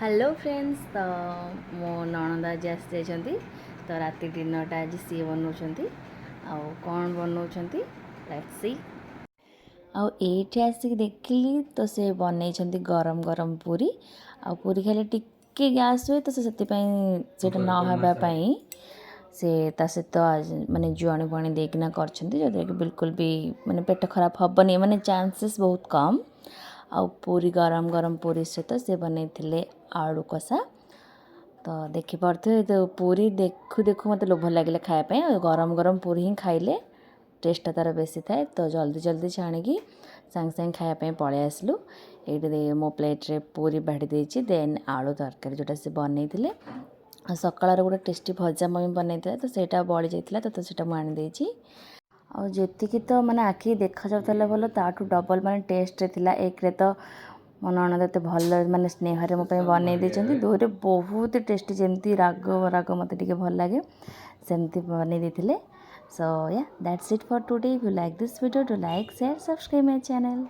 Hello friends तो मो नणंद आज आसी जाइछन्ती तो राति डिनरटा आज सी बनाउछन्ती आउ कौन बनाउछन्ती लेट्स सी। आउ एठी आसिक देखली तो से बनैछन्ती गरम गरम पूरी आउ पूरी खाली टिके गैस हुए तो से सेटा न हबा पई से ता सहित माने जुआणी पानी देकिना करछन्ती जो कि बिल्कुल भी माने पेट खराब हबनी माने चांसेस बहुत कम। आउ पूरी गरम गरम पूरी सहित से बनैथिले आलू कषा तो देखिपे तो पूरी देखु देखु मत लोभ लगे खायापी गरम गरम पूरी ही खाइले टेस्ट तार बेसी थाए तो जल्दी जल्दी छाणिकी सांगे सांगे खायापी पलि आसलु। ये मो प्लेट्रे पूरी बाढ़ी देछि देन आलू तरकारी जोटा से बनैथिले सकाळ गोटे टेस्टी भजा मम्मी बनैथिले तो सेटा बळी जाइथिला तो सेटा मु आनी देछि। और जेतिकी तो माने आखि देखा जाउथला भल ताठू डबल माने टेस्ट थिला। एक रे तो मो नणंद एते भल माने स्नेह मो बनै देछन्ती दुरे बहुत टेस्टी जेमती राग राग मते टिके भल लागे सेमती बनै देथिले। सो या that's it for today. If you like this video do like share subscribe my channel.